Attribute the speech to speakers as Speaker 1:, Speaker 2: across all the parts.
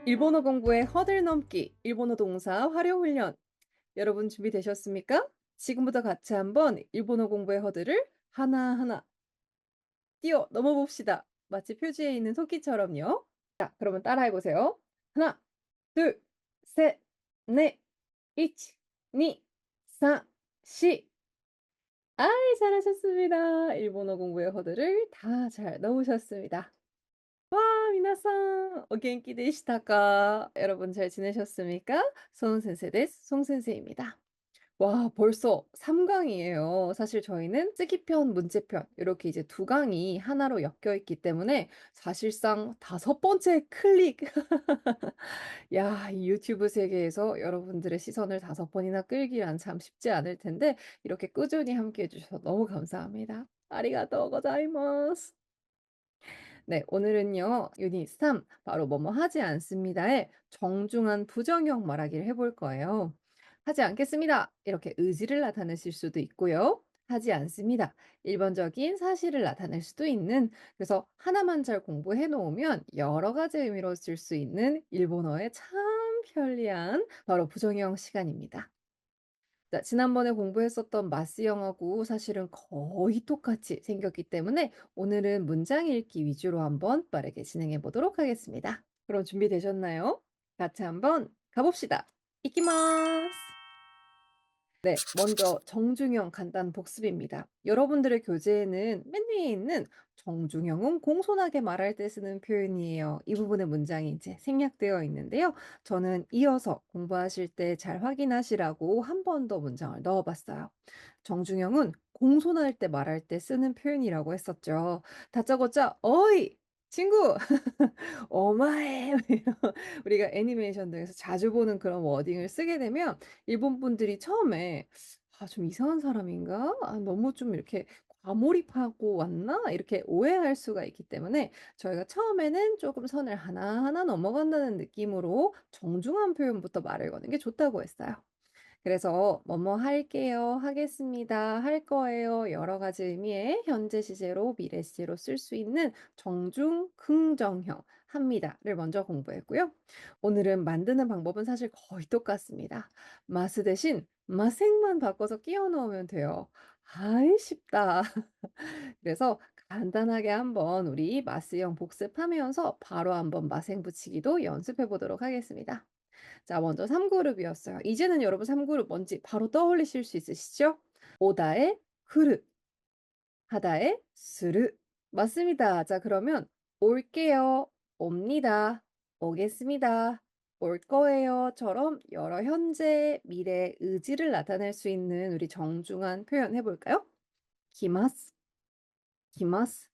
Speaker 1: 일본어 공부의 허들 넘기, 일본어 동사 활용 훈련. 여러분 준비되셨습니까? 지금부터 같이 한번 일본어 공부의 허들을 하나하나 뛰어 넘어봅시다. 마치 표지에 있는 토끼처럼요. 자, 그러면 따라해 보세요. 하나, 둘, 셋, 넷, 일, 이, 삼, 시. 아이, 잘하셨습니다. 일본어 공부의 허들을 다 잘 넘으셨습니다. 미나상, 오元気 되시다까? 여러분 잘 지내셨습니까? 손 센세 데스, 송 센세입니다. 와, 벌써 3 강이에요. 사실 저희는 쓰기편, 문제편 이렇게 이제 두 강이 하나로 엮여 있기 때문에 사실상 다섯 번째 클릭. 야, 이 유튜브 세계에서 여러분들의 시선을 다섯 번이나 끌기란 참 쉽지 않을 텐데 이렇게 꾸준히 함께 해 주셔서 너무 감사합니다. 아리가또 고자이마스. 네, 오늘은요. 유닛 3 바로 "뭐뭐 하지 않습니다."의 정중한 부정형 말하기를 해볼 거예요. "하지 않겠습니다." 이렇게 의지를 나타내실 수도 있고요. "하지 않습니다." 일반적인 사실을 나타낼 수도 있는, 그래서 하나만 잘 공부해 놓으면 여러 가지 의미로 쓸 수 있는 일본어의 참 편리한 바로 부정형 시간입니다. 자, 지난번에 공부했었던 마스 영어고 사실은 거의 똑같이 생겼기 때문에 오늘은 문장 읽기 위주로 한번 빠르게 진행해 보도록 하겠습니다. 그럼 준비되셨나요? 같이 한번 가봅시다. 이키마스. 네, 먼저 정중형 간단 복습입니다. 여러분들의 교재에는 맨 위에 있는 정중형은 공손하게 말할 때 쓰는 표현이에요. 이 부분의 문장이 이제 생략되어 있는데요. 저는 이어서 공부하실 때 잘 확인하시라고 한 번 더 문장을 넣어 봤어요. 정중형은 공손할 때 말할 때 쓰는 표현이라고 했었죠. 다짜고짜 "어이 친구." "어마에." 우리가 애니메이션 등에서 자주 보는 그런 워딩을 쓰게 되면 일본 분들이 처음에 '아 좀 이상한 사람인가? 아 너무 좀 이렇게 과몰입하고 왔나?' 이렇게 오해할 수가 있기 때문에 저희가 처음에는 쪼금 선을 하나하나 넘어간다는 느낌으로 정중한 표현부터 말을 거는 게 좋다고 했어요. 그래서 "뭐뭐 할게요." "하겠습니다." "할 거예요." 여러 가지 의미의 현재 시제로 미래 시제로 쓸 수 있는 정중 긍정형 "합니다."를 먼저 공부했고요. 오늘은 만드는 방법은 사실 거의 똑같습니다. 마스 대신 마생만 바꿔서 끼워 넣으면 돼요. 아이 쉽다. 그래서 간단하게 한번 우리 마스형 복습하면서 바로 한번 마생 붙이기도 연습해 보도록 하겠습니다. 자, 먼저 3 그룹이었어요. 이제는 여러분 3 그룹 뭔지 바로 떠올리실 수 있으시죠? 오다에 흐르, 하다에 스르. 맞습니다. 자, 그러면 올게요, 옵니다, 오겠습니다, 올 거예요처럼 여러 현재, 미래, 의지를 나타낼 수 있는 우리 정중한 표현 해 볼까요? 기마스, 기마스.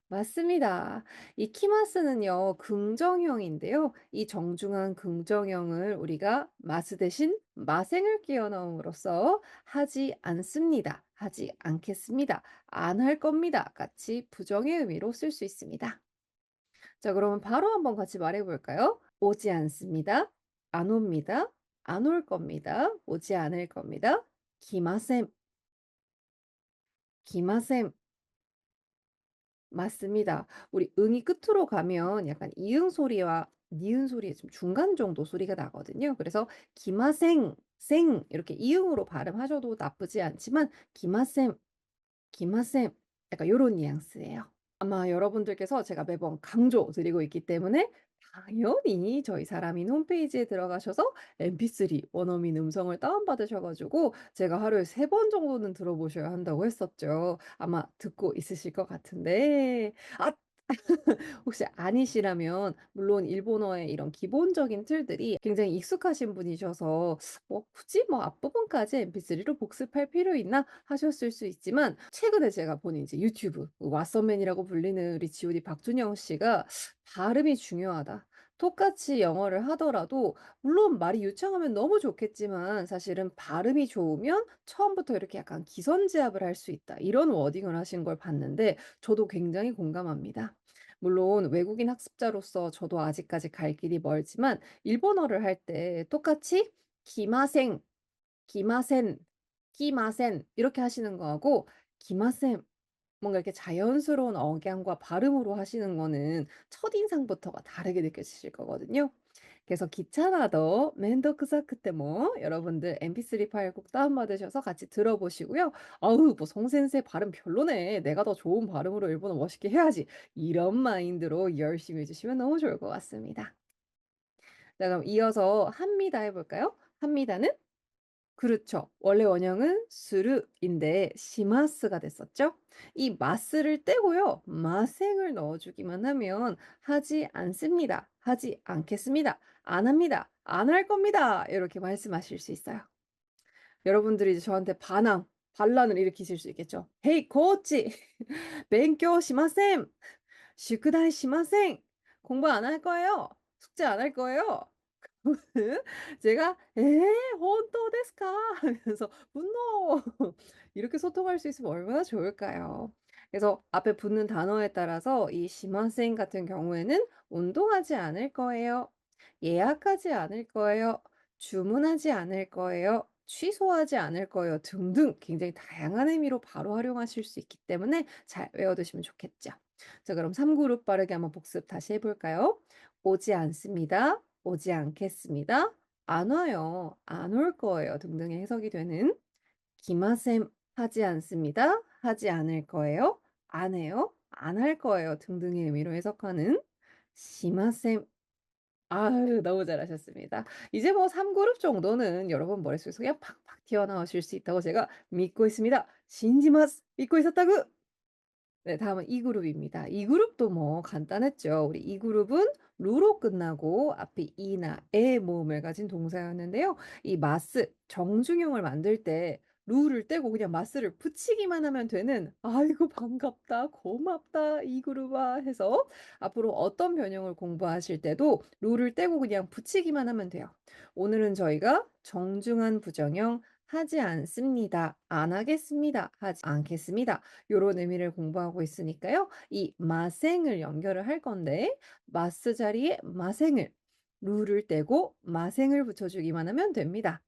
Speaker 1: 맞습니다. 이 키마스는요, 긍정형인데요. 이 정중한 긍정형을 우리가 마스 대신 마생을 끼워 넣음으로써 하지 않습니다, 하지 않겠습니다, 안 할 겁니다 같이 부정의 의미로 쓸 수 있습니다. 자, 그러면 바로 한번 같이 말해 볼까요? 오지 않습니다. 안 옵니다. 안 올 겁니다. 오지 않을 겁니다. 기마셈, 기마셈. 맞습니다. 우리 응이 끝으로 가면 약간 이응 소리와 니은 소리의 좀 중간 정도 소리가 나거든요. 그래서 기마생, 생 이렇게 이응으로 발음하셔도 나쁘지 않지만 기마셈, 기마셈 약간 요런 뉘앙스예요. 아마 여러분들께서 제가 매번 강조드리고 있기 때문에 당연히 저희 사람인 홈페이지에 들어가셔서 MP3 원어민 음성을 다운받으셔 가지고 제가 하루에 3번 정도는 들어보셔야 한다고 했었죠. 아마 듣고 있으실 것 같은데 아 혹시 아니시라면 물론 일본어의 이런 기본적인 틀들이 굉장히 익숙하신 분이셔서 '뭐 굳이 뭐 앞부분까지 MP3로 복습할 필요 있나?' 하셨을 수 있지만 최근에 제가 보는 이제 유튜브 왓서맨이라고 불리는 우리 GOD 박준영 씨가 "발음이 중요하다." 똑같이 영어를 하더라도 물론 말이 유창하면 너무 좋겠지만 사실은 "발음이 좋으면 처음부터 이렇게 약간 기선제압을 할 수 있다." 이런 워딩을 하신 걸 봤는데 저도 굉장히 공감합니다. 물론 외국인 학습자로서 저도 아직까지 갈 길이 멀지만 일본어를 할 때 똑같이 기마생, 기마센, 끼마센 이렇게 하시는 거하고 기마셈 뭔가 이렇게 자연스러운 억양과 발음으로 하시는 거는 첫인상부터가 다르게 느껴지실 거거든요. 그래서 귀찮아도 멘도크사크때 여러분들 MP3 파일 꼭 다운받으셔서 같이 들어보시고요. '아우 뭐 송先生 발음 별로네. 내가 더 좋은 발음으로 일본어 멋있게 해야지.' 이런 마인드로 열심히 해 주시면 너무 좋을 것 같습니다. 자 그럼 이어서 합니다 해 볼까요? 합니다는 그렇죠. 원래 원형은 스르인데 시마스가 됐었죠. 이 마스를 떼고요. 마생을 넣어 주기만 하면 "하지 않습니다. 하지 않겠습니다. 안 합니다. 안 할 겁니다." 이렇게 말씀하실 수 있어요. 여러분들이 이제 저한테 반란을 일으키실 수 있겠죠. "헤이 코치勉強 しません. 宿題 しません. 공부 안 할 거예요. 숙제 안 할 거예요." 제가 "에? 혼또 데스까?" 하면서 "분노." 이렇게 소통할 수 있으면 얼마나 좋을까요? 그래서 앞에 붙는 단어에 따라서 이 시마센 같은 경우에는 "운동하지 않을 거예요." "예약하지 않을 거예요." "주문하지 않을 거예요." "취소하지 않을 거예요." 등등 굉장히 다양한 의미로 바로 활용하실 수 있기 때문에 잘 외워 두시면 좋겠죠. 자 그럼 3 그룹 빠르게 한번 복습 다시 해 볼까요? "오지 않습니다." "오지 않겠습니다." "안 와요." "안 올 거예요." 등등의 해석이 되는 기마셈 하지 않습니다. 하지 않을 거예요. 안 해요. 안 할 거예요. 등등의 의미로 해석하는 시마셈. 아유 너무 잘하셨습니다. 이제 뭐 3 그룹 정도는 여러분 머릿속에서 그냥 팍팍 튀어나오실 수 있다고 제가 믿고 있습니다. 신지마스 믿고 있었다구. 네 다음은 이 그룹입니다. 이 그룹도 뭐 간단했죠. 우리 이 그룹은 루로 끝나고 앞에 이나 의 모음을 가진 동사였는데요. 이 마스 정중용을 만들 때 루를 떼고 그냥 마스를 붙이기만 하면 되는 '아이고 반갑다. 고맙다. 이 그룹아.' 해서 앞으로 어떤 변형을 공부하실 때도 루를 떼고 그냥 붙이기만 하면 돼요. 오늘은 저희가 정중한 부정형 하지 않습니다. 안 하겠습니다. 하지 않겠습니다. 요런 의미를 공부하고 있으니까요. 이 마생을 연결을 할 건데 마스 자리에 마생을 루를 떼고 마생을 붙여 주기만 하면 됩니다.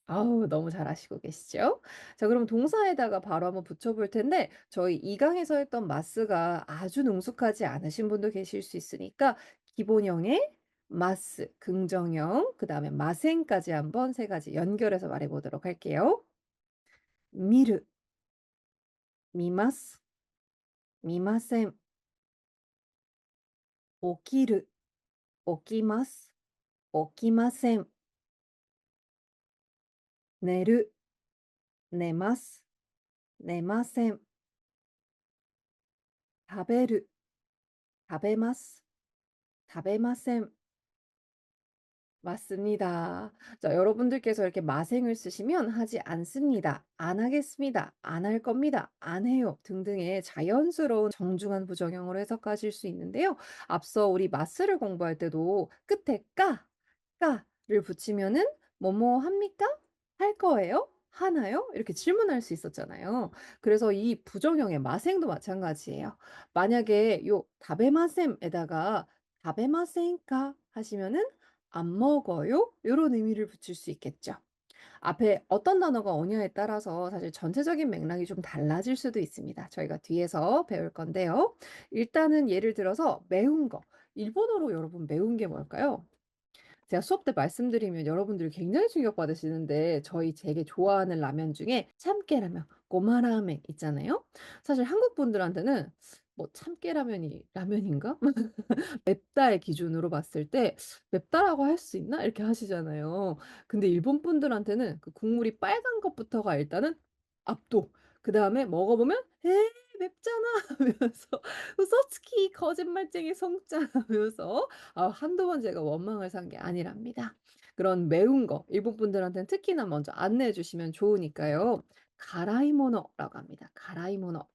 Speaker 1: 아우 너무 잘하시고 계시죠? 자 그럼 동사에다가 바로 한번 붙여 볼 텐데 저희 2 강에서 했던 마스가 아주 능숙하지 않으신 분도 계실 수 있으니까 기본형의 마스 긍정형 그다음에 마생까지 한번 3 가지 연결해서 말해 보도록 할게요. 미르, 미마스, 미마센, 오키르, 오키마스, 오키마센, 寝る、寝ます、寝ません、食べる、食べます、食べません. 맞습니다. 자 여러분들께서 이렇게 마생을 쓰시면 "하지 않습니다." "안 하겠습니다." "안 할 겁니다." "안 해요." 등등의 자연스러운 정중한 부정형으로 해석하실 수 있는데요. 앞서 우리 마스를 공부할 때도 끝에 까를 붙이면은 "뭐뭐 합니까? 할 거예요? 하나요?" 이렇게 질문할 수 있었잖아요. 그래서 이 부정형의 마생도 마찬가지예요. 만약에 요 다베마셈에다가 "다베마센까?" 하시면은 "안 먹어요?" 요런 의미를 붙일 수 있겠죠. 앞에 어떤 단어가 오냐에 따라서 사실 전체적인 맥락이 좀 달라질 수도 있습니다. 저희가 뒤에서 배울 건데요. 일단은 예를 들어서 매운 거. 일본어로 여러분 매운 게 뭘까요? 제가 수업 때 말씀드리면 여러분들이 굉장히 충격받으시는데 저희 되게 좋아하는 라면 중에 참깨라면, 고마라멘 있잖아요. 사실 한국 분들한테는 뭐 '참깨라면이 라면인가?' 맵다의 기준으로 봤을 때 '맵다라고 할 수 있나?' 이렇게 하시잖아요. 근데 일본 분들한테는 그 국물이 빨간 것부터가 일단은 압도. 그다음에 먹어 보면 "에이 맵잖아." 하면서 "우소츠키 거짓말쟁이 송짜." 하면서 한두 번 제가 원망을 산 게 아니랍니다. 그런 매운 거 일본 분들한테는 특히나 먼저 안내해 주시면 좋으니까요. 가라이모노라고 합니다. 가라이모노.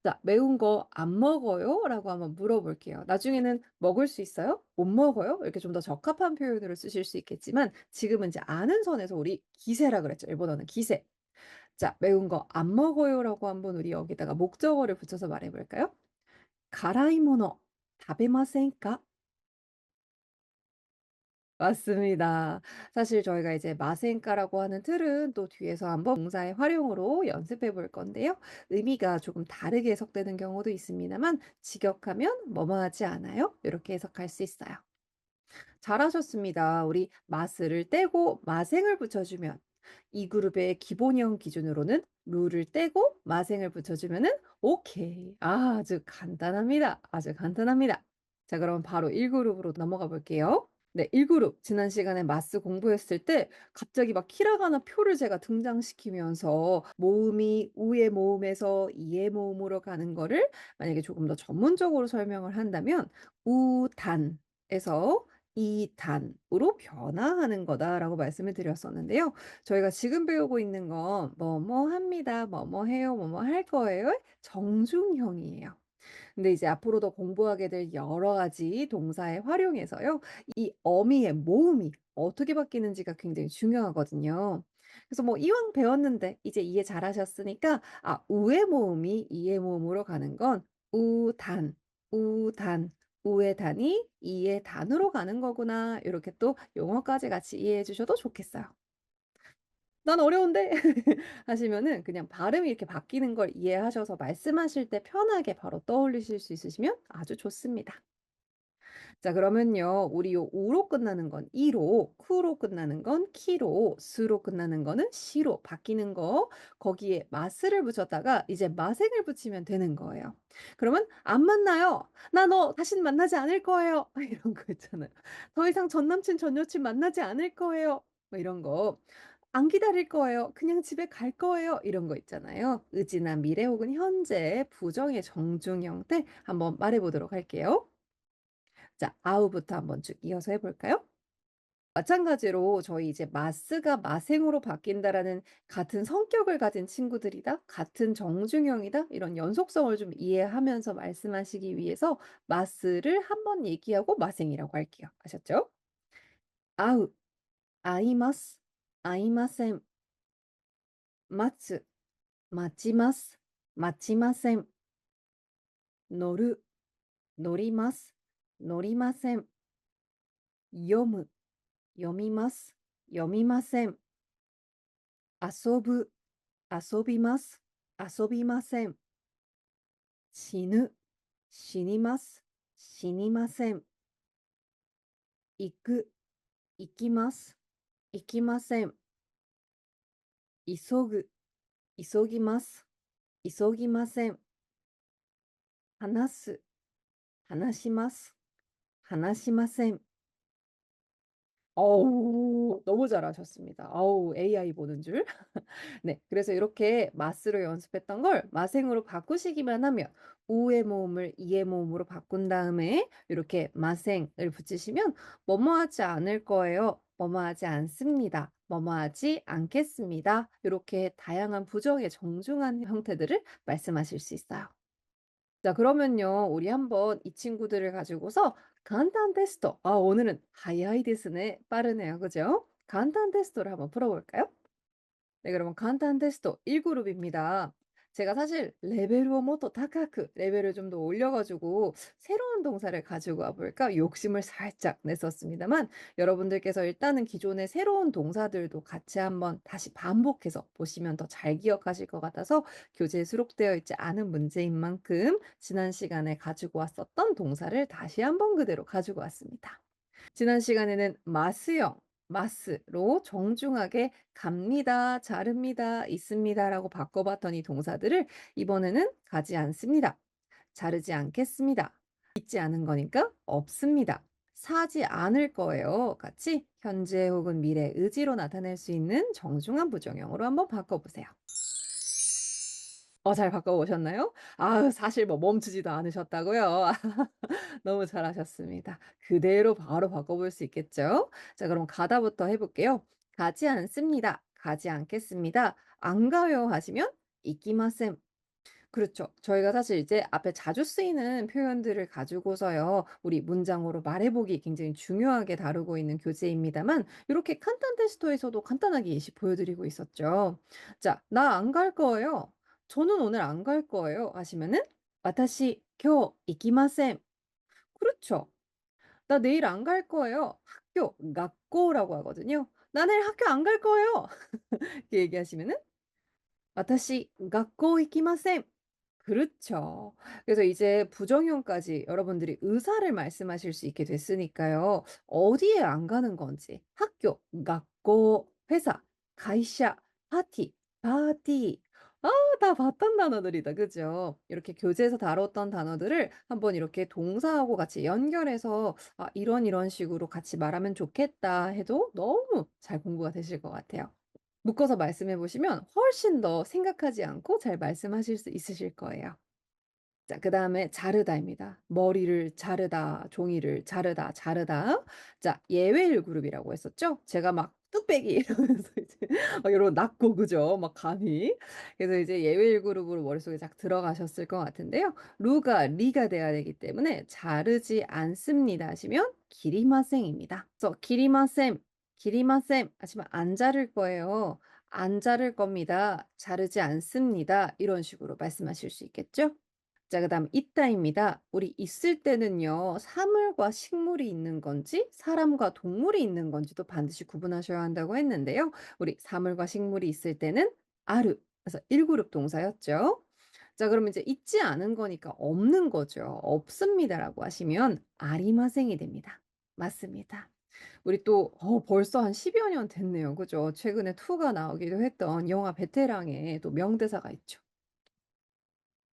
Speaker 1: 자 "매운 거 안 먹어요?"라고 한번 물어볼게요. 나중에는 "먹을 수 있어요?", "못 먹어요?" 이렇게 좀 더 적합한 표현으로 쓰실 수 있겠지만 지금은 이제 아는 선에서 우리 기세라 그랬죠. 일본어는 기세. 자 "매운 거 안 먹어요."라고 한번 우리 여기다가 목적어를 붙여서 말해 볼까요? "가라이모노食べませんか?" 맞습니다. 사실 저희가 이제 마생가라고 하는 틀은 또 뒤에서 한번 동사의 활용으로 연습해 볼 건데요. 의미가 조금 다르게 해석되는 경우도 있습니다만 직역하면 "뭐뭐 하지 않아요?" 이렇게 해석할 수 있어요. 잘하셨습니다. 우리 마스를 떼고 마생을 붙여주면 이 그룹의 기본형 기준으로는 루를 떼고 마생을 붙여주면은 오케이. 아주 간단합니다. 아주 간단합니다. 자, 그럼 바로 1 그룹으로 넘어가 볼게요. 네, 1 그룹 지난 시간에 마스 공부했을 때 갑자기 막 히라가나 표를 제가 등장시키면서 모음이 우의 모음에서 이의 모음으로 가는 거를 만약에 조금 더 전문적으로 설명을 한다면 우단에서 이단으로 변화하는 거다라고 말씀을 드렸었는데요. 저희가 지금 배우고 있는 건 "뭐뭐 합니다. 뭐뭐 해요. 뭐뭐 할 거예요."의 정중형이에요. 근데 이제 앞으로 더 공부하게 될 여러 가지 동사의 활용에서요. 이 어미의 모음이 어떻게 바뀌는지가 굉장히 중요하거든요. 그래서 뭐 이왕 배웠는데 이제 이해 잘하셨으니까 우의 모음이 이의 모음으로 가는 건 우단, 우단, 우의 단이 이의 단으로 가는 거구나. 이렇게 또 용어까지 같이 이해해 주셔도 좋겠어요. '난 어려운데.' 하시면은 그냥 발음이 이렇게 바뀌는 걸 이해하셔서 말씀하실 때 편하게 바로 떠올리실 수 있으시면 아주 좋습니다. 자, 그러면요. 우리 요 우로 끝나는 건 이로, 쿠로 끝나는 건 키로, 스로 끝나는 거는 시로 바뀌는 거, 거기에 마스를 붙였다가 이제 마생을 붙이면 되는 거예요. 그러면 "안 만나요. 나 너 다신 만나지 않을 거예요." 이런 거 있잖아요. "더 이상 전 남친 전 여친 만나지 않을 거예요." 뭐 이런 거. "안 기다릴 거예요. 그냥 집에 갈 거예요." 이런 거 있잖아요. 의지나 미래 혹은 현재 부정의 정중 형태 한번 말해 보도록 할게요. 자, 아우부터 한번 쭉 이어서 해 볼까요? 마찬가지로 저희 이제 마스가 마생으로 바뀐다라는 같은 성격을 가진 친구들이다, 같은 정중형이다, 이런 연속성을 좀 이해하면서 말씀하시기 위해서 마스를 한번 얘기하고 마생이라고 할게요. 아셨죠? 아우, 아이마스, 아이마센, 마츠, 마치마스, 마치마센, 노르, 노리마스, 노리마센,読む、読みます、読みません。遊ぶ、遊びます、遊びません。死ぬ、死にます、死にません。行く、行きます、行きません。急ぐ、急ぎます、急ぎません。話す、話します、話しません。 어우, 너무 잘하셨습니다. 어우, AI 보는 줄. 네. 그래서 이렇게 마스로 연습했던 걸 마생으로 바꾸시기만 하면 우의 모음을 이의 모음으로 바꾼 다음에 이렇게 마생을 붙이시면 "뭐뭐 하지 않을 거예요. 뭐뭐 하지 않습니다. 뭐뭐 하지 않겠습니다." 이렇게 다양한 부정의 정중한 형태들을 말씀하실 수 있어요. 자, 그러면요. 우리 한번 이 친구들을 가지고서 간단 테스트. 오늘은 하이하이 데스네. 빠르네요. 그죠? 간단 테스트를 한번 풀어 볼까요? 네, 그러면 간단 테스트 1 그룹입니다. 제가 사실 레벨을 모토 타카크 레벨을 좀 더 올려 가지고 새로운 동사를 가지고 와 볼까 욕심을 살짝 냈었습니다만 여러분들께서 일단은 기존의 새로운 동사들도 같이 한번 다시 반복해서 보시면 더 잘 기억하실 것 같아서 교재에 수록되어 있지 않은 문제인 만큼 지난 시간에 가지고 왔었던 동사를 다시 한번 그대로 가지고 왔습니다. 지난 시간에는 마스형, 마스로 정중하게 갑니다, 자릅니다, 있습니다라고 바꿔봤던 이 동사들을 이번에는 가지 않습니다, 자르지 않겠습니다, 있지 않은 거니까 없습니다, 사지 않을 거예요 같이 현재 혹은 미래 의지로 나타낼 수 있는 정중한 부정형으로 한번 바꿔보세요. 잘 바꿔보셨나요? 사실 뭐 멈추지도 않으셨다고요? 너무 잘하셨습니다. 그대로 바로 바꿔볼 수 있겠죠? 자, 그럼 가다부터 해 볼게요. 가지 않습니다. 가지 않겠습니다. 안 가요 하시면 이키마센. 그렇죠. 저희가 사실 이제 앞에 자주 쓰이는 표현들을 가지고서요. 우리 문장으로 말해 보기 굉장히 중요하게 다루고 있는 교재입니다만 이렇게 간단 테스트에서도 간단하게 예시 보여 드리고 있었죠. 자, "나 안 갈 거예요." "저는 오늘 안 갈 거예요." 하시면은 "와타시 교 이키마센." 그렇죠. "나 내일 안 갈 거예요." 학교 "学校"라고 하거든요. "나 내일 학교 안 갈 거예요." 이렇게 얘기하시면은 "私 学校 行きません." 그렇죠. 그래서 이제 부정형까지 여러분들이 의사를 말씀하실 수 있게 됐으니까요. 어디에 안 가는 건지 학교, 학교, 회사, 가이샤, 파티, 파티. 아 다 봤던 단어들이다. 그죠? 이렇게 교재에서 다뤘던 단어들을 한번 이렇게 동사하고 같이 연결해서 '아 이런 식으로 같이 말하면 좋겠다.' 해도 너무 잘 공부가 되실 것 같아요. 묶어서 말씀해 보시면 훨씬 더 생각하지 않고 잘 말씀하실 수 있으실 거예요. 자 그다음에 자르다입니다. 머리를 자르다, 종이를 자르다, 자르다. 자 예외일 그룹이라고 했었죠? 제가 막 뚝배기 이러면서 이제 막 요런 낙고 그죠? 막 감히. 그래서 이제 예외일 그룹으로 머릿속에 딱 들어가셨을 것 같은데요. 루가 리가 돼야 되기 때문에 "자르지 않습니다." 하시면 기리마생입니다. 그래서 기리마셈, 기리마셈 하시면 안 자를 거예요. "안 자를 겁니다. 자르지 않습니다." 이런 식으로 말씀하실 수 있겠죠? 자 그다음 있다입니다. 우리 있을 때는요. 사물과 식물이 있는 건지 사람과 동물이 있는 건지도 반드시 구분하셔야 한다고 했는데요. 우리 사물과 식물이 있을 때는 아르 그래서 1 그룹 동사였죠. 자 그러면 이제 있지 않은 거니까 없는 거죠. "없습니다."라고 하시면 아리마생이 됩니다. 맞습니다. 우리 또 벌써 한 10여 년 됐네요. 그죠? 최근에 2가 나오기도 했던 영화 베테랑에 또 명대사가 있죠.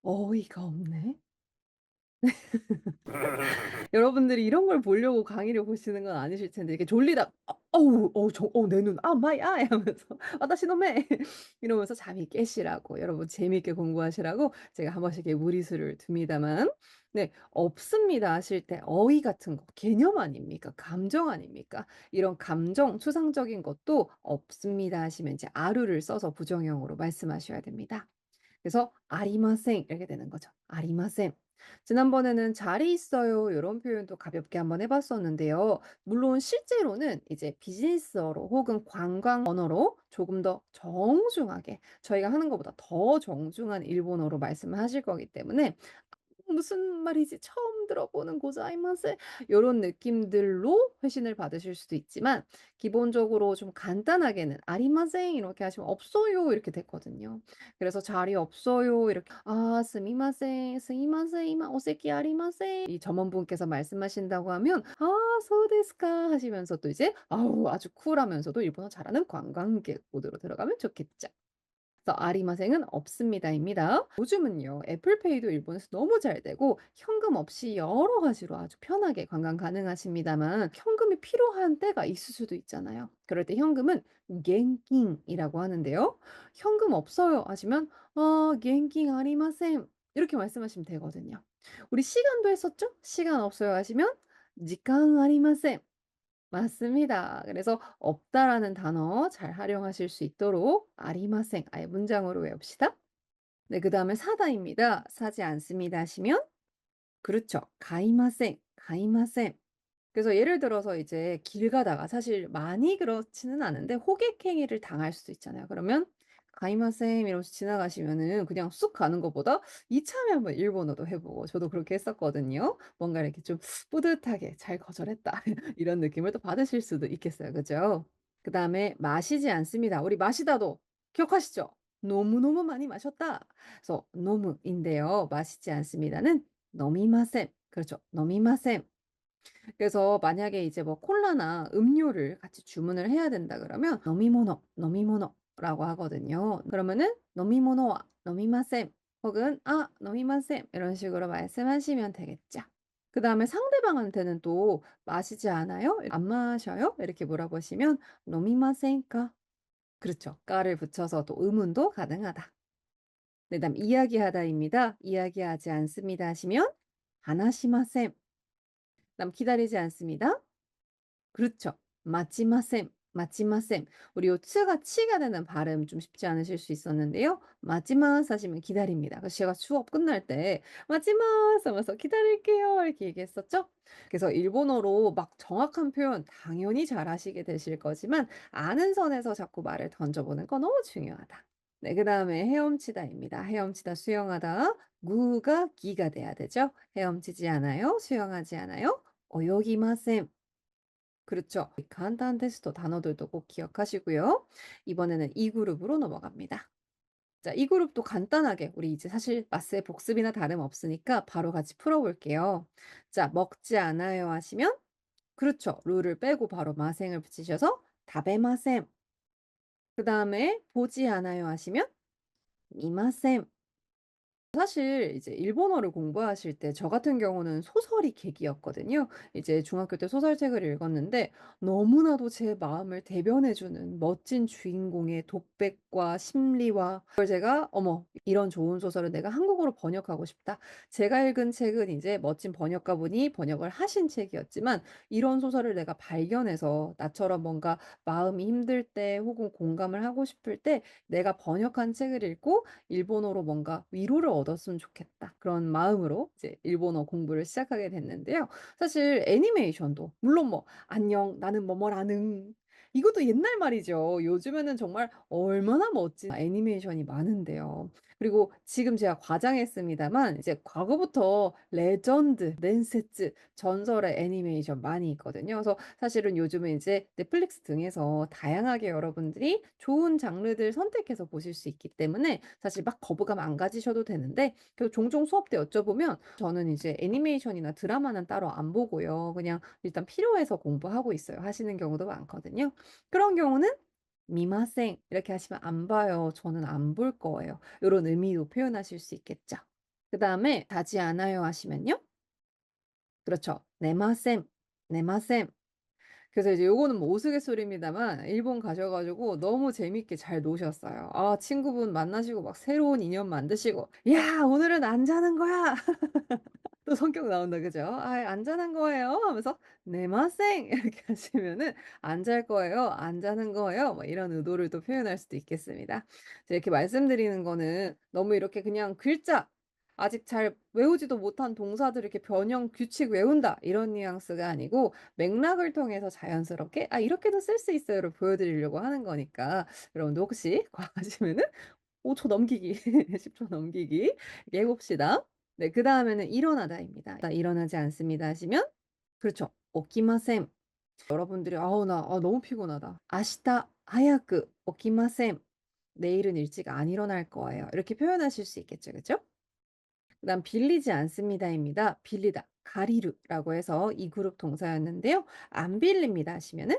Speaker 1: "어이가 없네." 여러분들이 이런 걸 보려고 강의를 보시는 건 아니실 텐데 이렇게 졸리다 어우 내 눈. 아 마이 아이 하면서 "와다시 노 메." 이러면서 잠이 깨시라고 여러분 재미있게 공부하시라고 제가 한 번씩 이렇게 무리수를 둡니다만 네 없습니다 하실 때 어휘 같은 거 개념 아닙니까? 감정 아닙니까? 이런 감정 추상적인 것도 없습니다 하시면 이제 아루를 써서 부정형으로 말씀하셔야 됩니다. 그래서 아리마생 이렇게 되는 거죠. 아리마생. 지난번에는 "잘 있어요." 요런 표현도 가볍게 한번 해 봤었는데요. 물론 실제로는 이제 비즈니스어로 혹은 관광 언어로 조금 더 정중하게 저희가 하는 것보다 더 정중한 일본어로 말씀을 하실 거기 때문에 무슨 말이지? 처음 들어보는 고자이마세 요런 느낌들로 회신을 받으실 수도 있지만 기본적으로 좀 간단하게는 아리마생 이렇게 하시면 "없어요." 이렇게 됐거든요. 그래서 "자리 없어요." 이렇게 "아 스미마셍. 스미마셍. 이마 오세키 아리마셍." 이 점원분께서 말씀하신다고 하면 "아 소우 데스까." 하시면서 또 이제 아우 아주 쿨하면서도 일본어 잘하는 관광객 모드로 들어가면 좋겠죠. 그래서 아리마생은 없습니다입니다. 요즘은요. 애플페이도 일본에서 너무 잘 되고 현금 없이 여러 가지로 아주 편하게 관광 가능하십니다만 현금이 필요한 때가 있을 수도 있잖아요. 그럴 때 현금은 겐킹이라고 하는데요. "현금 없어요." 하시면 겐킹 아리마센." 이렇게 말씀하시면 되거든요. 우리 시간도 했었죠? "시간 없어요." 하시면 "時間 ありません." 맞습니다. 그래서 없다라는 단어 잘 활용하실 수 있도록 아리마생 아예 문장으로 외웁시다. 네, 그다음에 사다입니다. 사지 않습니다 하시면 그렇죠. 가이마생, 가이마생. 그래서 예를 들어서 이제 길 가다가 사실 많이 그렇지는 않은데 호객 행위를 당할 수도 있잖아요. 그러면 가이마셈 이러면서 지나가시면은 그냥 쑥 가는 것보다 이참에 한번 일본어도 해 보고 저도 그렇게 했었거든요. 뭔가 이렇게 좀 뿌듯하게 '잘 거절했다.' 이런 느낌을 또 받으실 수도 있겠어요. 그죠? 그다음에 마시지 않습니다. 우리 마시다도 기억하시죠? 너무너무 많이 마셨다. 그래서 너무인데요. 마시지 않습니다는 너미마셈. 그렇죠. 너미마셈. 그래서 만약에 이제 뭐 콜라나 음료를 같이 주문을 해야 된다 그러면 "노미모노, 노미모노."라고 하거든요. 그러면은 "노미모노와 노미마셈." 혹은 "아 노미마셈." 이런 식으로 말씀하시면 되겠죠. 그다음에 상대방한테는 또 "마시지 않아요? 안 마셔요?" 이렇게 물어보시면 "노미마센까?" 그렇죠. 까를 붙여서 또 의문도 가능하다. 그다음 이야기하다입니다. "이야기하지 않습니다." 하시면 "하나시마셈." 그다음 "기다리지 않습니다." 그렇죠. 마치마셈, 마치마셈. 우리 요 츠가 치가 되는 발음 좀 쉽지 않으실 수 있었는데요. 마치마스 하시면 기다립니다. 그래서 제가 수업 끝날 때 "마치마스." 하면서 "기다릴게요." 이렇게 얘기했었죠. 그래서 일본어로 막 정확한 표현 당연히 잘하시게 되실 거지만 아는 선에서 자꾸 말을 던져 보는 거 너무 중요하다. 네 그다음에 헤엄치다입니다. 헤엄치다, 수영하다. 구가 기가 돼야 되죠. 헤엄치지 않아요. 수영하지 않아요. 泳ぎません. 그렇죠. 간단 테스트 단어들도 꼭 기억하시고요. 이번에는 이 그룹으로 넘어갑니다. 자, 이 그룹도 간단하게 우리 이제 사실 마스의 복습이나 다름없으니까 바로 같이 풀어 볼게요. 자, 먹지 않아요 하시면 그렇죠. 루를 빼고 바로 마생을 붙이셔서 다베마셈. 그다음에 보지 않아요 하시면 미마셈. 사실 이제 일본어를 공부하실 때 저 같은 경우는 소설이 계기였거든요. 이제 중학교 때 소설책을 읽었는데 너무나도 제 마음을 대변해 주는 멋진 주인공의 독백과 심리와 그걸 제가 '어머 이런 좋은 소설을 내가 한국어로 번역하고 싶다.' 제가 읽은 책은 이제 멋진 번역가분이 번역을 하신 책이었지만 이런 소설을 내가 발견해서 나처럼 뭔가 마음이 힘들 때 혹은 공감을 하고 싶을 때 내가 번역한 책을 읽고 '일본어로 뭔가 위로를 얻었으면 좋겠다.' 그런 마음으로 이제 일본어 공부를 시작하게 됐는데요. 사실 애니메이션도 물론 뭐 "안녕 나는 뭐뭐라는." 이것도 옛날 말이죠. 요즘에는 정말 얼마나 멋진 애니메이션이 많은데요. 그리고 지금 제가 과장했습니다만 이제 과거부터 레전드, 넨세츠, 전설의 애니메이션 많이 있거든요. 그래서 사실은 요즘은 이제 넷플릭스 등에서 다양하게 여러분들이 좋은 장르들 선택해서 보실 수 있기 때문에 사실 막 거부감 안 가지셔도 되는데 그래도 종종 수업 때 여쭤보면 저는 이제 애니메이션이나 드라마는 따로 안 보고요. 그냥 일단 필요해서 공부하고 있어요. 하시는 경우도 많거든요. 그런 경우는 미마생 이렇게 하시면 안 봐요. 저는 안 볼 거예요. 요런 의미로 표현하실 수 있겠죠. 그다음에 가지 않아요 하시면요. 그렇죠. 네마셈, 네마셈. 그래서 이제 요거는 뭐 우스갯소리입니다만 일본 가셔 가지고 너무 재밌게 잘 노셨어요. 아 친구분 만나시고 막 새로운 인연 만드시고 "야 오늘은 안 자는 거야." 또 성격 나온다 그죠? "아 안 자는 거예요." 하면서 "네마생." 이렇게 하시면은 "안 잘 거예요. 안 자는 거예요." 뭐 이런 의도를 또 표현할 수도 있겠습니다. 제가 이렇게 말씀드리는 거는 너무 이렇게 그냥 글자 아직 잘 외우지도 못한 동사들을 이렇게 변형 규칙 외운다 이런 뉘앙스가 아니고 맥락을 통해서 자연스럽게 '아 이렇게도 쓸 수 있어요.'를 보여 드리려고 하는 거니까 여러분도 혹시 과하시면은 5초 넘기기 10초 넘기기 이렇게 해 봅시다. 네 그다음에는 일어나다입니다. 나 일어나지 않습니다 하시면 그렇죠. 오키마셈. 여러분들이 "아우 나 너무 피곤하다." 아시타 하야쿠 오키마셈. 내일은 일찍 안 일어날 거예요. 이렇게 표현하실 수 있겠죠. 그죠? 그다음 빌리지 않습니다입니다. 빌리다, 가리르라고 해서 이 그룹 동사였는데요. 안 빌립니다 하시면은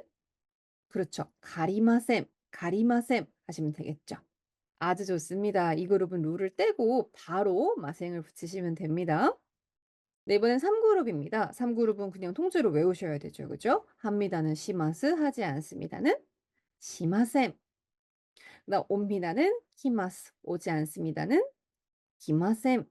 Speaker 1: 그렇죠. 가리마셈, 가리마셈 하시면 되겠죠. 아주 좋습니다. 이 그룹은 룰을 떼고 바로 마생을 붙이시면 됩니다. 네, 이번엔 3 그룹입니다. 3 그룹은 그냥 통째로 외우셔야 되죠. 그죠? 합니다는 시마스, 하지 않습니다는 시마셈. 그다음 옵니다는 키마스, 오지 않습니다는 기마셈.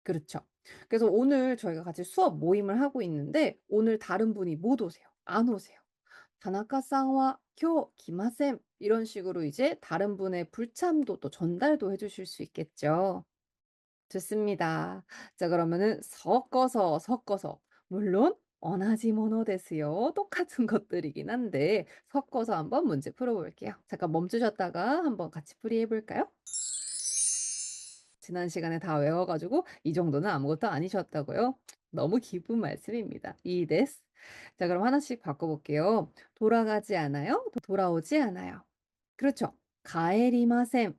Speaker 1: 그렇죠. 그래서 오늘 저희가 같이 수업 모임을 하고 있는데 오늘 다른 분이 못 오세요. 안 오세요. "다나카さんは 今日 来ません." 이런 식으로 이제 다른 분의 불참도 또 전달도 해 주실 수 있겠죠. 좋습니다. 자 그러면은 섞어서, 섞어서 물론 同じものですよ. 똑같은 것들이긴 한데 섞어서 한번 문제 풀어 볼게요. 잠깐 멈추셨다가 한번 같이 풀이해 볼까요? 지난 시간에 다 외워 가지고 이 정도는 아무것도 아니셨다고요? 너무 기쁜 말씀입니다. 이 데스. 자 그럼 하나씩 바꿔 볼게요. 돌아가지 않아요? 돌아오지 않아요. 그렇죠. 가에리마셈.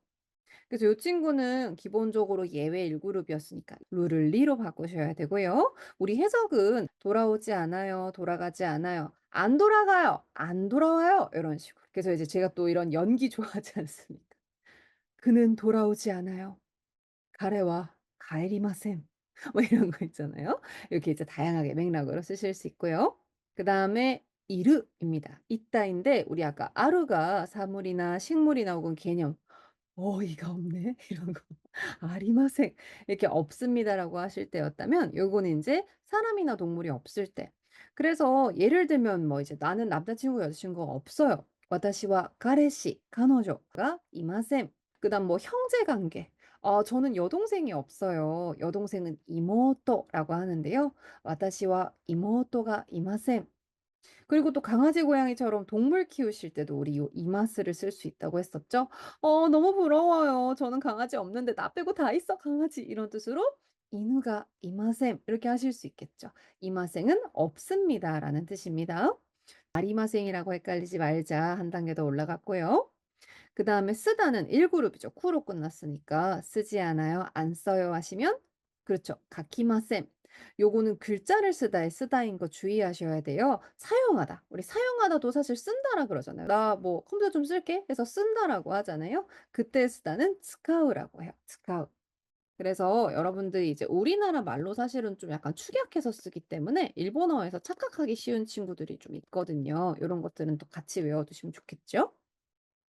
Speaker 1: 그래서 요 친구는 기본적으로 예외 1 그룹이었으니까 루를 리로 바꾸셔야 되고요. 우리 해석은 돌아오지 않아요. 돌아가지 않아요. 안 돌아가요. 안 돌아와요. 요런 식으로. 그래서 이제 제가 또 이런 연기 좋아하지 않습니까? 그는 돌아오지 않아요. 가래와 가에리마셈. 뭐 이런 거 있잖아요. 이렇게 이제 다양하게 맥락으로 쓰실 수 있고요. 그다음에 이르입니다. 있다인데 우리 아까 아루가 사물이나 식물이나 혹은 개념 어이가 없네 이런 거. 아리마생 이렇게 "없습니다."라고 하실 때였다면 요거는 인제 사람이나 동물이 없을 때. 그래서 예를 들면 뭐 이제 "나는 남자친구 여자친구가 없어요." "와타시와 가레시, 가노조가 이마셈." 그다음 뭐 형제 관계. 저는 여동생이 없어요." 여동생은 이모토라고 하는데요. "와타시와 이모토가 이마셈." 그리고 또 강아지 고양이처럼 동물 키우실 때도 우리 요 이마스를 쓸 수 있다고 했었죠. 너무 부러워요. 저는 강아지 없는데 나 빼고 다 있어 강아지." 이런 뜻으로 이누가 이마셈 이렇게 하실 수 있겠죠. 이마생은 없습니다라는 뜻입니다. 아리마생이라고 헷갈리지 말자 한 단계 더 올라갔고요. 그다음에 쓰다는 1 그룹이죠. 쿠로 끝났으니까 쓰지 않아요, 안 써요 하시면 그렇죠. 가키마센. 요거는 글자를 쓰다의 쓰다인 거 주의하셔야 돼요. 사용하다. 우리 사용하다도 사실 쓴다라 그러잖아요. "나 뭐 컴퓨터 좀 쓸게." 해서 쓴다라고 하잖아요. 그때 쓰다는 스카우라고 해요. 스카우. 그래서 여러분들이 이제 우리나라 말로 사실은 좀 약간 축약해서 쓰기 때문에 일본어에서 착각하기 쉬운 친구들이 좀 있거든요. 요런 것들은 또 같이 외워두시면 좋겠죠?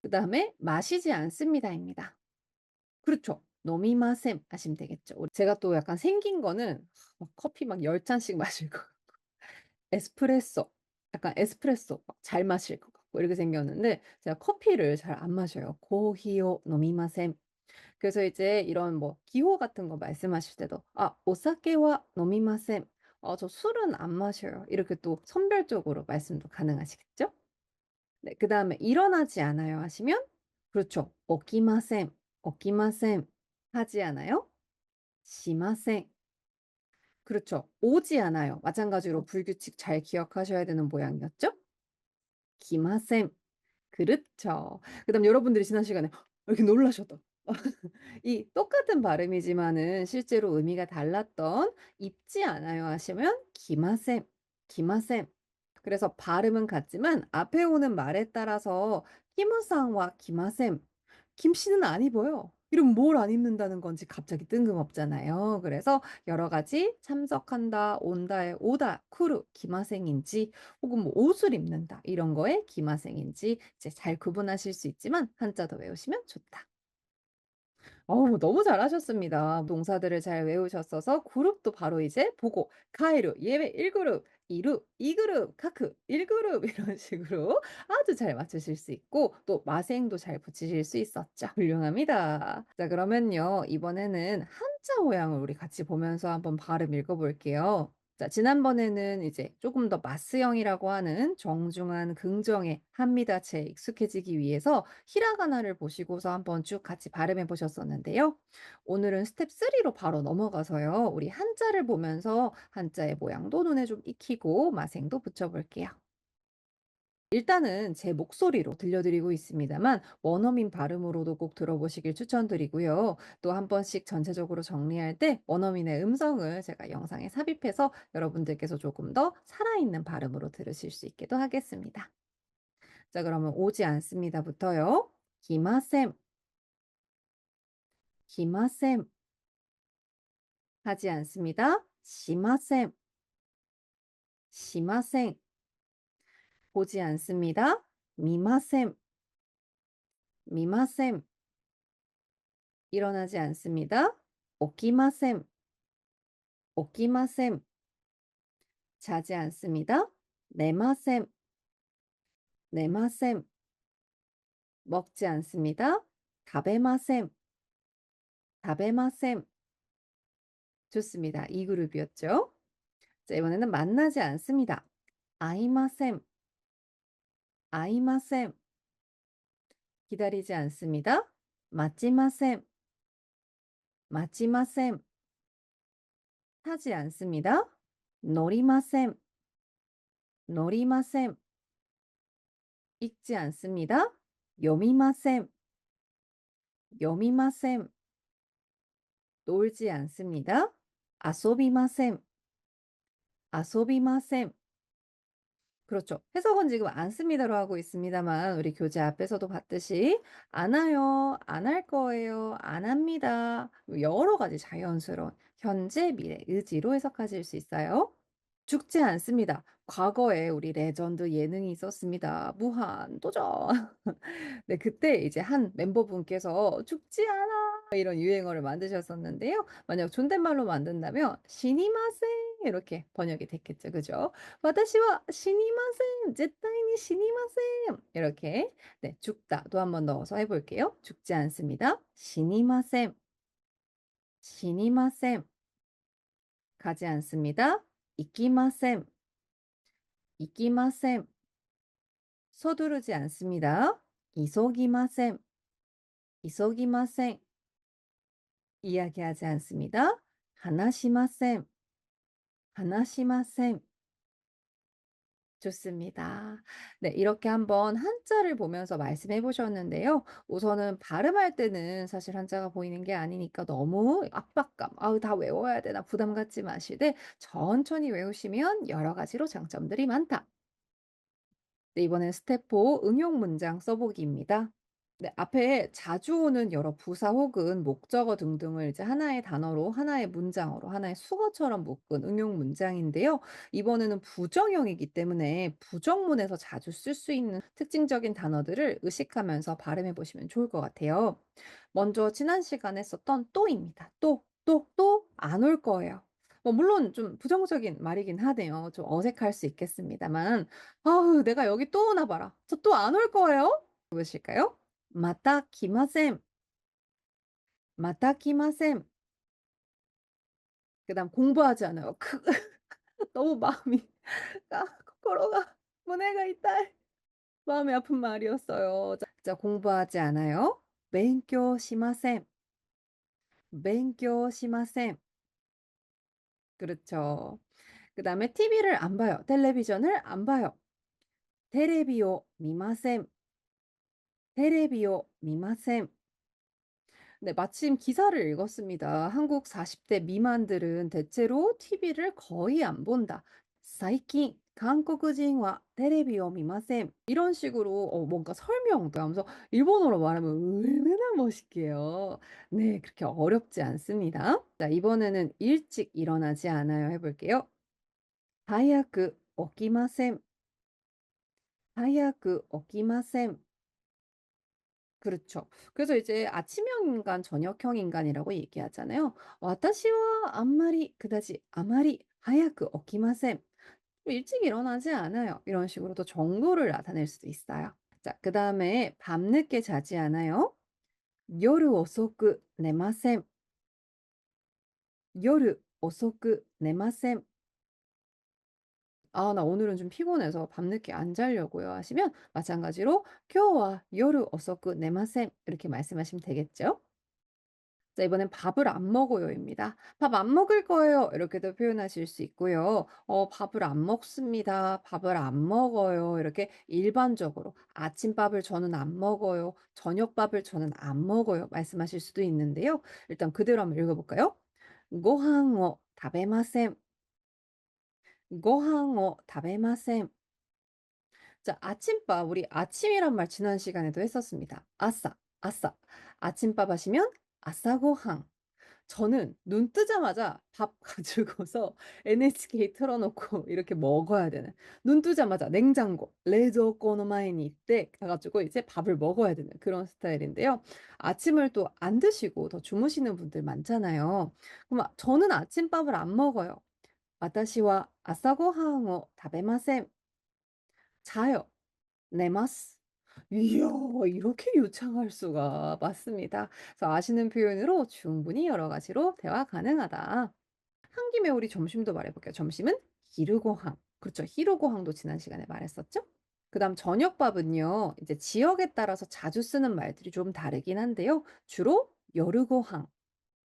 Speaker 1: 그다음에 마시지 않습니다입니다. 그렇죠. 노미마셈 하시면 되겠죠. 제가 또 약간 생긴 거는 막 커피 막 10 잔씩 마실 것 같고 에스프레소 약간 에스프레소 막 잘 마실 것 같고 이렇게 생겼는데 제가 커피를 잘 안 마셔요. "コーヒーを 飲みません." 그래서 이제 이런 뭐 기호 같은 거 말씀하실 때도 "아 오사케와 飲みません." 저 술은 안 마셔요." 이렇게 또 선별적으로 말씀도 가능하시겠죠? 네. 그다음에 "일어나지 않아요." 하시면 그렇죠. "起きません." "起きません." 하지 않아요? "しません." 그렇죠. "오지 않아요." 마찬가지로 불규칙 잘 기억하셔야 되는 모양이었죠? "来ません." 그렇죠. 그다음 여러분들이 지난 시간에 이렇게 놀라셨던 이 똑같은 발음이지만은 실제로 의미가 달랐던 "입지 않아요." 하시면 "기마셈." "기마셈." 그래서 발음은 같지만 앞에 오는 말에 따라서 키무상과 기마셈 김 씨는 안 입어요. 이러면 뭘 안 입는다는 건지 갑자기 뜬금없잖아요. 그래서 여러 가지 참석한다, 온다의 오다, 쿠루, 기마생인지 혹은 뭐 옷을 입는다 이런 거에 기마생인지 이제 잘 구분하실 수 있지만 한자 더 외우시면 좋다. 너무 잘하셨습니다. 동사들을 잘 외우셨어서 그룹도 바로 이제 보고 카이루 예외 1 그룹, 이루 2 그룹, 카크 1 그룹 이런 식으로 아주 잘 맞추실 수 있고 또 마생도 잘 붙이실 수 있었죠. 훌륭합니다. 자 그러면요. 이번에는 한자 모양을 우리 같이 보면서 한번 발음 읽어 볼게요. 자 지난번에는 이제 조금 더 마스형이라고 하는 정중한 긍정의 한미다체에 익숙해지기 위해서 히라가나를 보시고서 한번 쭉 같이 발음해 보셨었는데요. 오늘은 스텝 3로 바로 넘어가서요. 우리 한자를 보면서 한자의 모양도 눈에 좀 익히고 마생도 붙여볼게요. 일단은 제 목소리로 들려드리고 있습니다만 원어민 발음으로도 꼭 들어보시길 추천드리고요. 또 한 번씩 전체적으로 정리할 때 원어민의 음성을 제가 영상에 삽입해서 여러분들께서 조금 더 살아있는 발음으로 들으실 수 있게도 하겠습니다. 자, 그러면 오지 않습니다부터요. 기마셈, 기마셈 하지 않습니다. 시마셈, 시마셈 보지 않습니다. 미마셈, 미마셈 일어나지 않습니다. 오키마셈, 오키마셈 자지 않습니다. 네마셈, 네마셈 먹지 않습니다. 다베마셈, 다베마셈 좋습니다. 이 그룹이었죠. 자, 이번에는 만나지 않습니다. 아이마셈, 아이마셈 기다리지 않습니다. 마치마셈, 마치마셈 타지 않습니다. 노리마셈, 노리마셈 읽지 않습니다. 요미마셈, 요미마셈 놀지 않습니다. 아소비마셈, 아소비마셈 그렇죠. 해석은 지금 "안 씁니다."로 하고 있습니다만 우리 교재 앞에서도 봤듯이 "안 와요." "안 할 거예요." "안 합니다." 뭐 여러 가지 자연스러운 현재, 미래, 의지로 해석하실 수 있어요. 죽지 않습니다. 과거에 우리 레전드 예능이 있었습니다. 무한도전. 네 그때 이제 한 멤버분께서 "죽지 않아." 이런 유행어를 만드셨었는데요. 만약 존댓말로 만든다면 "시니마센." 이렇게 번역이 됐겠죠. 그죠? "와타시와 시니마센. 제타이니 시니마센." 이렇게 네 죽다도 한번 넣어서 해 볼게요. 죽지 않습니다. 시니마센. 시니마센. 가지 않습니다. 이키마센. 이키마센. 서두르지 않습니다. 이소기마센. 이소기마센. 이야기하지 않습니다. 하나시마센, 하나시마센. 좋습니다. 네, 이렇게 한번 한자를 보면서 말씀해 보셨는데요. 우선은 발음할 때는 사실 한자가 보이는 게 아니니까 너무 압박감, '아우 다 외워야 되나.' 부담 갖지 마시되 천천히 외우시면 여러 가지로 장점들이 많다. 네, 이번엔 스텝 4 응용 문장 써보기입니다. 네, 앞에 자주 오는 여러 부사 혹은 목적어 등등을 이제 하나의 단어로, 하나의 문장으로, 하나의 수거처럼 묶은 응용 문장인데요. 이번에는 부정형이기 때문에 부정문에서 자주 쓸 수 있는 특징적인 단어들을 의식하면서 발음해 보시면 좋을 것 같아요. 먼저 지난 시간에 썼던 또입니다. 또 안 올 거예요. 물론 좀 부정적인 말이긴 하네요. 좀 어색할 수 있겠습니다만 "아우 내가 여기 또 오나 봐라. 저 또 안 올 거예요." 해 보실까요? 마타 기마셈, 마타 기마셈. 그다음 공부하지 않아요. 너무 마음이 코코로가 문해가 있다. 마음이 아픈 말이었어요. 자 공부하지 않아요.勉強 しません, 勉強 しません. 그렇죠. 그다음에 TV를 안 봐요. 텔레비전을 안 봐요. テレビを見ません, テレビを見ません. 네, 마침 기사를 읽었습니다. 한국 40대 미만들은 대체로 TV를 거의 안 본다. 最近 한국인은 테레비를 見ません. 이런 식으로 뭔가 설명도 하면서 일본어로 말하면 얼마나 멋있게요. 네, 그렇게 어렵지 않습니다. 자, 이번에는 일찍 일어나지 않아요 해 볼게요. 早く起きません. 早く起きません. 그렇죠. 그래서 이제 아침형 인간, 저녁형 인간이라고 얘기하잖아요. "와타시와 안마리 그다지 아마리 하야쿠 오키마센." 좀 일찍 일어나지 않아요. 이런 식으로 또 정도를 나타낼 수도 있어요. 자, 그다음에 밤늦게 자지 않아요. "夜遅く 寝ません." "夜遅く 寝ません." "아 나 오늘은 좀 피곤해서 밤늦게 안 자려고요." 하시면 마찬가지로 "今日は 夜遅く 寝ません." 이렇게 말씀하시면 되겠죠. 자, 이번엔 "밥을 안 먹어요."입니다. "밥 안 먹을 거예요." 이렇게도 표현하실 수 있고요. "밥을 안 먹습니다." "밥을 안 먹어요." 이렇게 일반적으로 "아침밥을 저는 안 먹어요." "저녁밥을 저는 안 먹어요." 말씀하실 수도 있는데요. 일단 그대로 한번 읽어 볼까요? "ご飯を 食べません." "ご飯を 食べません." 자, 아침밥. 우리 아침이란 말 지난 시간에도 했었습니다. 아싸, 아싸. 아침밥 하시면 아싸고항. 저는 눈 뜨자마자 밥 가지고서 NHK 틀어 놓고 이렇게 먹어야 되는, 눈 뜨자마자 냉장고 레조코노 마에니 이때 가 가지고 이제 밥을 먹어야 되는 그런 스타일인데요. 아침을 또 안 드시고 더 주무시는 분들 많잖아요. 그럼 저는 아침밥을 안 먹어요. "와타시와 아사고항을 食べません." 자요. "寝ます." 이야, 이렇게 유창할 수가. 맞습니다. 그래서 아시는 표현으로 충분히 여러 가지로 대화 가능하다. 한 김에 우리 점심도 말해 볼게요. 점심은 히르고항. 그렇죠. 히르고항도 지난 시간에 말했었죠. 그다음 저녁밥은요, 이제 지역에 따라서 자주 쓰는 말들이 좀 다르긴 한데요. 주로 여르고항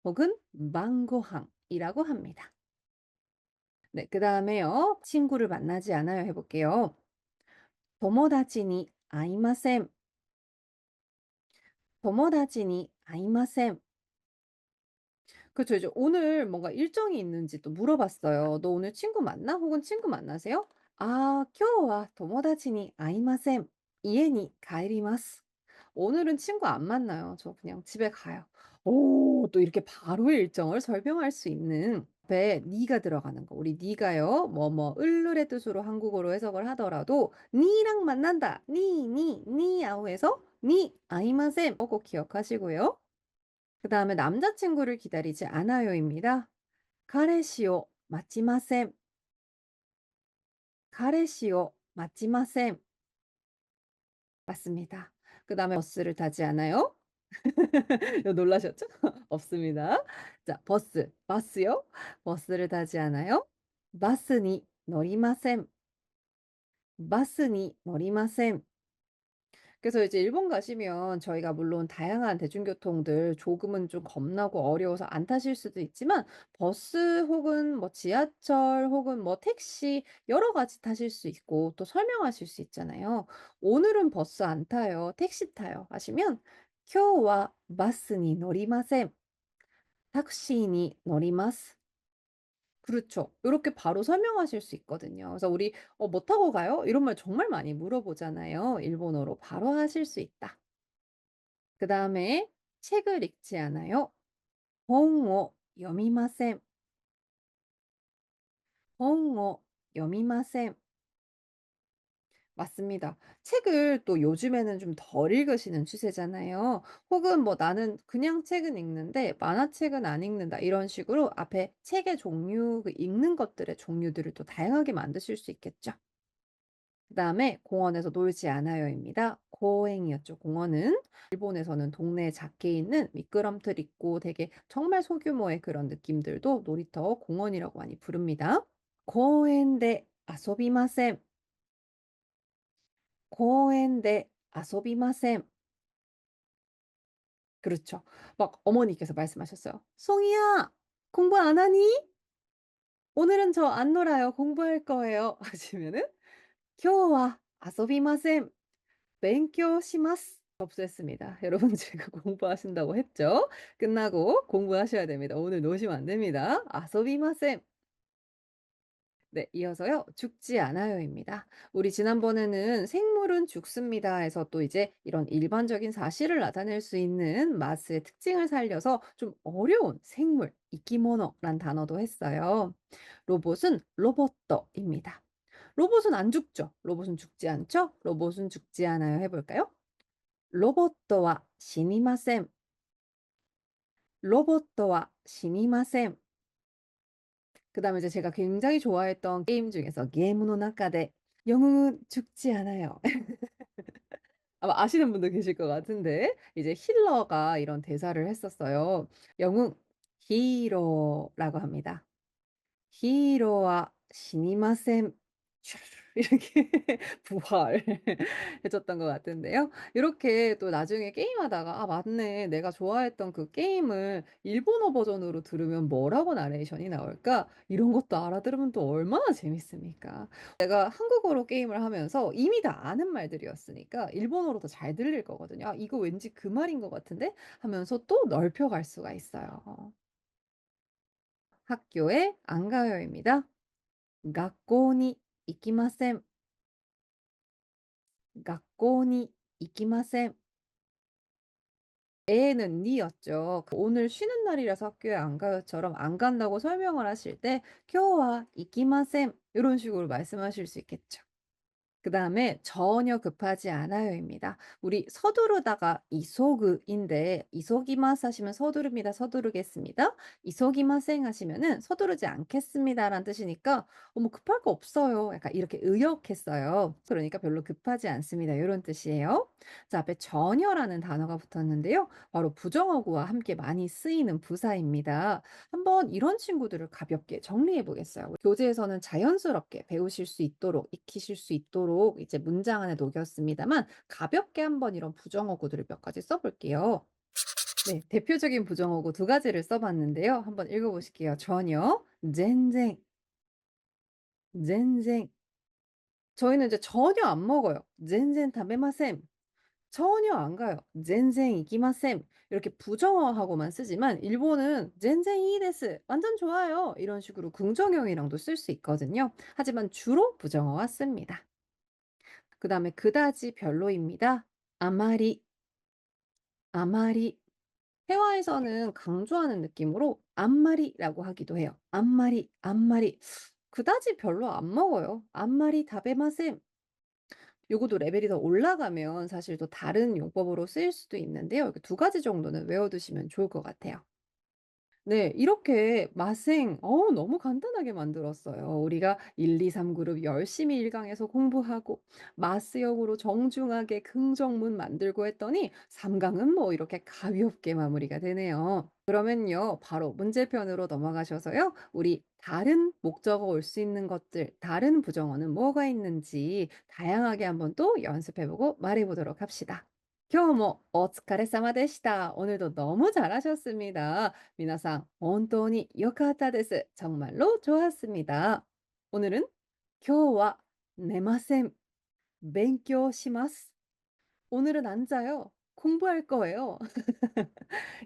Speaker 1: 혹은 망고항이라고 합니다. 네, 그다음에요. 친구를 만나지 않아요 해 볼게요. 友達に会いません. 友達に会いません. 그쵸. 이제 오늘 뭔가 일정이 있는지 또 물어봤어요. "너 오늘 친구 만나?" 혹은 "친구 만나세요?" "아, 今日は 友達に会いません. 家に帰ります." 오늘은 친구 안 만나요. 저 그냥 집에 가요. 오, 또 이렇게 바로 일정을 설명할 수 있는, 앞에 니가 들어가는 거. 우리 니가요. 을룰의 뜻으로 한국어로 해석을 하더라도 니랑 만난다. 니아우 해서 니 아이마셈 꼭 기억하시고요. 그다음에 남자친구를 기다리지 않아요입니다. "彼氏を 待ちません." "彼氏を 待ちません." 맞습니다. 그다음에 버스를 타지 않아요? 이거 놀라셨죠? 없습니다. 자, 버스요? 버스를 타지 않아요? "バスに乗りません." "バスに乗りません." 그래서 이제 일본 가시면 저희가 물론 다양한 대중교통들 조금은 좀 겁나고 어려워서 안 타실 수도 있지만 버스 혹은 뭐 지하철 혹은 뭐 택시 여러 가지 타실 수 있고 또 설명하실 수 있잖아요. "오늘은 버스 안 타요. 택시 타요." 하시면 "今日は バスに 乗りません. 택시に 乗ります." 그렇죠. 요렇게 바로 설명하실 수 있거든요. 그래서 우리 뭐 타고 가요?" 이런 말 정말 많이 물어보잖아요. 일본어로 바로 하실 수 있다. 그다음에 책을 읽지 않아요. 本を読みません. 本を読みません. 맞습니다. 책을 또 요즘에는 좀 덜 읽으시는 추세잖아요. 혹은 뭐 '나는 그냥 책은 읽는데 만화책은 안 읽는다.' 이런 식으로 앞에 책의 종류 그 읽는 것들의 종류들을 또 다양하게 만드실 수 있겠죠. 그다음에 공원에서 놀지 않아요입니다. 고행이었죠 공원은. 일본에서는 동네 작게 있는 미끄럼틀 있고 되게 정말 소규모의 그런 느낌들도 놀이터 공원이라고 많이 부릅니다. "公園で 遊びません." "公園で 遊びません." 그렇죠. 막 어머니께서 말씀하셨어요. "송이야 공부 안 하니? 오늘은 저 안 놀아요. 공부할 거예요." 하시면은 "今日は 遊びません. 勉強します." 접수했습니다. 여러분 지금 공부하신다고 했죠? 끝나고 공부하셔야 됩니다. 오늘 노시면 안 됩니다. 아소비마셈. 네, 이어서요. "죽지 않아요."입니다. 우리 지난번에는 "생물은 죽습니다." 해서 또 이제 이런 일반적인 사실을 나타낼 수 있는 마스의 특징을 살려서 좀 어려운 생물, 이키모노란 단어도 했어요. 로봇은 로봇더입니다. 로봇은 안 죽죠. 로봇은 죽지 않죠. 로봇은 죽지 않아요. 해 볼까요? "로봇は 死にません." "로봇は 死にません." 그다음에 이제 제가 굉장히 좋아했던 게임 중에서 게임의 中で "영웅은 죽지 않아요." 아마 아시는 분도 계실 것 같은데 이제 힐러가 이런 대사를 했었어요. "영웅 히로라고 합니다. 히로와 시니마센." 이렇게 부활 해 줬던 것 같은데요. 이렇게 또 나중에 게임하다가 '아 맞네. 내가 좋아했던 그 게임을 일본어 버전으로 들으면 뭐라고 나레이션이 나올까?' 이런 것도 알아들으면 또 얼마나 재밌습니까. 내가 한국어로 게임을 하면서 이미 다 아는 말들이었으니까 일본어로 더 잘 들릴 거거든요. '아 이거 왠지 그 말인 것 같은데?' 하면서 또 넓혀 갈 수가 있어요. 학교에 안 가요입니다. 学校に行きません. 学校に行きません. 에는 니였죠. 오늘 쉬는 날이라서 학교에 안 가요처럼 안 간다고 설명을 하실 때 今日は行きません 요런 식으로 말씀하실 수 있겠죠. 그다음에 전혀 급하지 않아요입니다. 우리 서두르다가 이소그인데 이소기마스 하시면 서두릅니다. 서두르겠습니다. 이소기마생 하시면은 서두르지 않겠습니다라는 뜻이니까 뭐 급할 거 없어요. 약간 이렇게 의역했어요. 그러니까 별로 급하지 않습니다. 요런 뜻이에요. 자, 앞에 전혀라는 단어가 붙었는데요. 바로 부정어구와 함께 많이 쓰이는 부사입니다. 한번 이런 친구들을 가볍게 정리해 보겠어요. 교재에서는 자연스럽게 배우실 수 있도록 익히실 수 있도록 이제 문장 안에 녹였습니다만 가볍게 한번 이런 부정어구들을 몇 가지 써 볼게요. 네. 대표적인 부정어구 두 가지를 써 봤는데요. 한번 읽어 보실게요. 전혀, 젠쟁, 젠쟁. 저희는 이제 전혀 안 먹어요. 젠젠 다베마셈. 전혀 안 가요. "젠생 이기마셈." 이렇게 부정어하고만 쓰지만 일본은 "젠생 이이 데스." "완전 좋아요." 이런 식으로 긍정형이랑도 쓸 수 있거든요. 하지만 주로 부정어와 씁니다. 그다음에 그다지 별로입니다. 아마리, 아마리. 회화에서는 강조하는 느낌으로 안마리라고 하기도 해요. 안마리, 안마리. 그다지 별로 안 먹어요. 안마리 다베마셈. 요것도 레벨이 더 올라가면 사실 또 다른 용법으로 쓰일 수도 있는데요. 이렇게 두 가지 정도는 외워두시면 좋을 것 같아요. 네. 이렇게 맛생 너무 간단하게 만들었어요. 우리가 1, 2, 3 그룹 열심히 1 강에서 공부하고 마스역으로 정중하게 긍정문 만들고 했더니 3 강은 뭐 이렇게 가볍게 마무리가 되네요. 그러면요. 바로 문제편으로 넘어가셔서요. 우리 다른 목적어 올 수 있는 것들, 다른 부정어는 뭐가 있는지 다양하게 한번 또 연습해 보고 말해 보도록 합시다. 今日もお疲れ様でした. 오늘도 너무 잘하셨습니다. 皆さん本当に良かったです. 정말로 좋았습니다. 오늘은 今日は寝ません. 勉強します. 오늘은 안 자요. 공부할 거예요.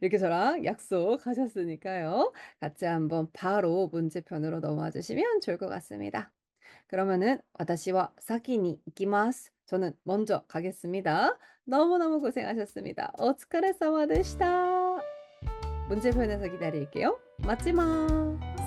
Speaker 1: 이렇게 저랑 약속하셨으니까요. 같이 한번 바로 문제편으로 넘어와 주시면 좋을 것 같습니다. 그러면은 私は先に行きます. 저는 먼저 가겠습니다. 너무너무 고생하셨습니다. お疲れ様でした. 문제편에서 기다릴게요. 맞지마.